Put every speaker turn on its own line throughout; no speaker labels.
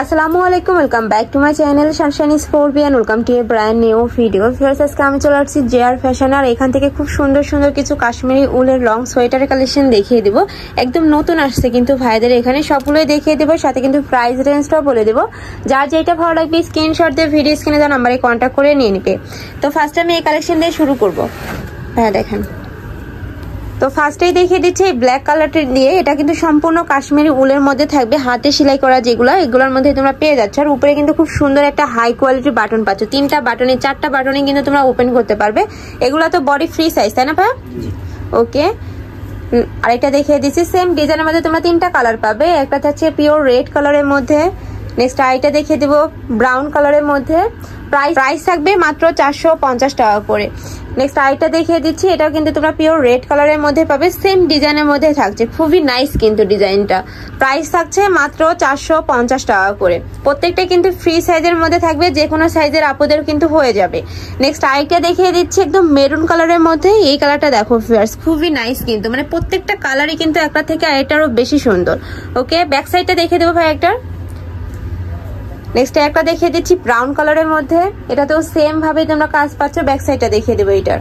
আসসালামু আলাইকুম, welcome back to my channel Sunshine Scorpion. Welcome to a brand new video. ফিয়ার্স, আজকে আমি চলে আসছি জেআর ফ্যাশন, আর এখান থেকে খুব সুন্দর সুন্দর কিছু কাশ্মীরি উলের লং সোয়েটারের কালেকশন দেখিয়ে দিব। একদম নতুন আসছে কিন্তু ভাইদের এখানে, সবগুলোই দেখিয়ে দেবো, সাথে কিন্তু প্রাইস রেঞ্জটাও বলে দেবো। যার যেটা ভালো লাগবে স্ক্রিনশট দিয়ে ভিডিও স্ক্রিনে দেওয়া নাম্বারে কন্ট্যাক্ট করে নিয়ে নিবে। তো ফার্স্ট আমি এই কালেকশন দিয়ে শুরু করবো। হ্যাঁ দেখেন, তো ফার্স্টেই দেখিয়ে দিচ্ছি এই ব্ল্যাক কালারটা দিয়ে। এটা কিন্তু সম্পূর্ণ কাশ্মীরি উলের মধ্যে থাকবে, হাতে সেলাই করা যেগুলো, এগুলোর মধ্যে তোমরা পেয়ে যাচ্ছ। আর উপরে কিন্তু খুব সুন্দর একটা হাই কোয়ালিটির বাটন পাচ্ছ, 3টা বাটনে 4টা বাটনে কিন্তু তোমরা ওপেন করতে পারবে। এগুলো তো বডি ফ্রি সাইজ, তাই না ভাই? ওকে, আর এটা দেখিয়ে দিচ্ছি সেম ডিজাইনের মধ্যে তোমরা 3টা কালার পাবে। একটা হচ্ছে পিওর রেড কালারের মধ্যে, নেক্সট আইটা দেখিয়ে দিব ব্রাউন কালারের মধ্যে। প্রাইস থাকবে মাত্র 450 টাকা করে। নেক্সট আইটা দেখিয়ে দিচ্ছি, এটাও কিন্তু তোমরা পিওর রেড কালারের মধ্যে পাবে, সেম ডিজাইনের মধ্যে থাকছে, খুবই নাইস কিন্তু ডিজাইনটা। প্রাইস থাকছে মাত্র 450 টাকা করে। প্রত্যেকটা কিন্তু ফ্রি সাইজের মধ্যে থাকবে, যে কোনো সাইজের আপুদের কিন্তু হয়ে যাবে। নেক্সট আইটা দেখিয়ে দিচ্ছি একদম মেরুন কালারের মধ্যে। এই কালারটা দেখো ভিউয়ার্স, খুবই নাইস কিন্তু, মানে প্রত্যেকটা কালারই কিন্তু একটা থেকে আরেকটারও বেশি সুন্দর। ওকে, ব্যাক সাইডটা দেখিয়ে দেবো ভাই একটা। নেক্সট একটা দেখিয়ে দিচ্ছি ব্রাউন কালারের মধ্যে, এটাতেও সেম ভাবে তোমরা কাজ পাচ্ছ। ব্যাক সাইডটা দেখিয়ে দেবো এটার,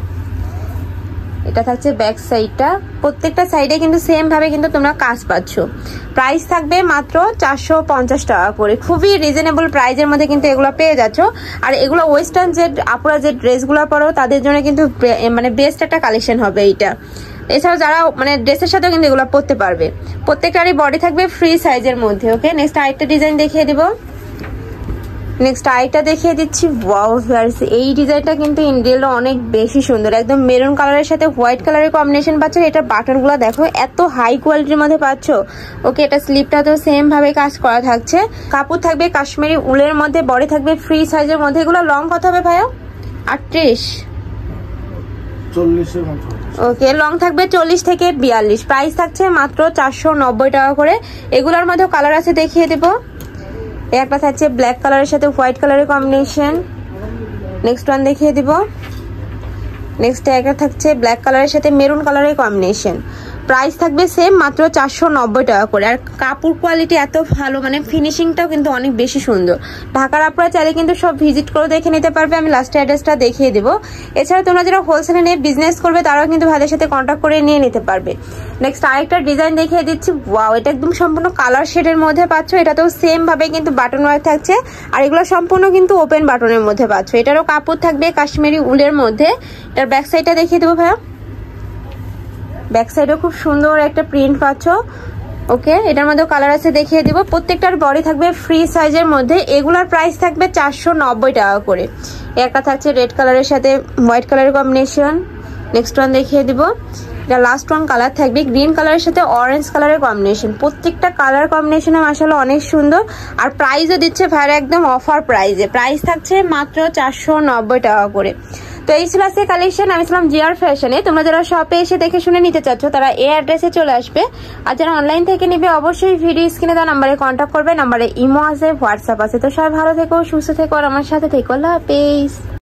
এটা থাকছে ব্যাক সাইডটা। প্রত্যেকটা সাইডে কিন্তু সেম ভাবে কিন্তু তোমরা কাজ পাচ্ছ। প্রাইস থাকবে মাত্র 450 টাকা করে, খুবই রিজনেবল প্রাইজের মধ্যে কিন্তু এগুলো পেয়ে যাচ্ছ। আর এগুলো ওয়েস্টার্ন যে আপুরা যে ড্রেসগুলো পরো তাদের জন্য কিন্তু মানে বেস্ট একটা কালেকশন হবে এইটা। এছাড়াও যারা মানে ড্রেসের সাথেও কিন্তু এগুলো পরতে পারবে। প্রত্যেকটারই বডি থাকবে ফ্রি সাইজের মধ্যে। ওকে, নেক্সট আরেকটা ডিজাইন দেখিয়ে দিব। নেক্সট আইটা দেখিয়ে দিচ্ছি। ওয়াও ভিউয়ার্স, এই ডিজাইনটা কিন্তু ইন্ডিয়াল অনেক বেশি সুন্দর, একদম মেরুন কালারের সাথে হোয়াইট কালারের কম্বিনেশন পাচ্ছ। এটা বাটনগুলো দেখো এত হাই কোয়ালিটির মধ্যে পাচ্ছ। ওকে, এটা স্লিপটাতেও সেম ভাবে কাজ করা থাকছে। কাপড় থাকবে কাশ্মীরি উলের মধ্যে, বডি থাকবে ফ্রি সাইজের মধ্যে। এগুলো লং কত হবে ভাইয়া? 38
40।
ওকে, লং থাকবে 40 থেকে 42। প্রাইস থাকছে মাত্র 490 টাকা করে। এগুলোর মধ্যে কালার আছে দেখিয়ে দেবো। একটা থাকছে ব্ল্যাক কালারের সাথে হোয়াইট কালারের কম্বিনেশন। নেক্সট ওয়ান দেখিয়ে দিব। নেক্সট একটা থাকছে ব্ল্যাক কালারের সাথে মেরুন কালারের কম্বিনেশন। প্রাইস থাকবে সেম মাত্র 490 টাকা করে। আর কাপড় কোয়ালিটি এত ভালো, মানে ফিনিশিংটাও কিন্তু অনেক বেশি সুন্দর। ঢাকার আপনারা চাইলে কিন্তু সব ভিজিট করে দেখে নিতে পারবে, আমি লাস্ট অ্যাড্রেসটা দেখিয়ে দেবো। এছাড়া তোমরা যারা হোলসেলে নিয়ে বিজনেস করবে তারাও কিন্তু ভাইদের সাথে কন্ট্যাক্ট করে নিয়ে নিতে পারবে। নেক্সট আরেকটা ডিজাইন দেখিয়ে দিচ্ছি। ওয়াও, এটা একদম সম্পূর্ণ কালার শেডের মধ্যে পাচ্ছ। এটাতেও সেম ভাবে কিন্তু বাটন ওয়ার্ক থাকছে, আর এগুলো সম্পূর্ণ কিন্তু ওপেন বাটনের মধ্যে পাচ্ছ। এটারও কাপড় থাকবে কাশ্মীরি উলের মধ্যে। এটার ব্যাক সাইডটা দেখিয়ে দেবো ভাইয়া। ব্যাক সাইডেও খুব সুন্দর একটা প্রিন্ট পাচ্ছ। ওকে, এটার মধ্যে কালার আছে দেখিয়ে দিব। প্রত্যেকটার বডি থাকবে ফ্রি সাইজের মধ্যে। এগুলার প্রাইস থাকবে 490 টাকা করে। একটা থাকছে রেড কালারের সাথে হোয়াইট কালারের কম্বিনেশন। নেক্সট ওয়ান দেখিয়ে দিব। এটা লাস্ট ওয়ান কালার থাকবে গ্রিন কালারের সাথে অরেঞ্জ কালারের কম্বিনেশন। প্রত্যেকটা কালার কম্বিনেশনে মাশাআল্লাহ অনেক সুন্দর। আর প্রাইসও দিচ্ছে ভাইরা একদম অফার প্রাইসে। প্রাইস থাকছে মাত্র 490 টাকা করে। তো এই ছিল আজকে কালেকশন। আমি ছিলাম জিআর ফ্যাশনে। তোমরা যারা শপে এসে দেখে শুনে নিতে চাচ্ছ তারা এই অ্যাড্রেসে চলে আসবে। আর যারা অনলাইন থেকে নিবে অবশ্যই ভিডিও স্ক্রিনে দেওয়া নাম্বারে কন্ট্যাক্ট করবে। নাম্বারে ইমো আছে, হোয়াটসঅ্যাপ আছে। তো সবাই ভালো থেকো, সুস্থ থেকো, আর আমার সাথে থেকো। আল্লাহ হাফেজ।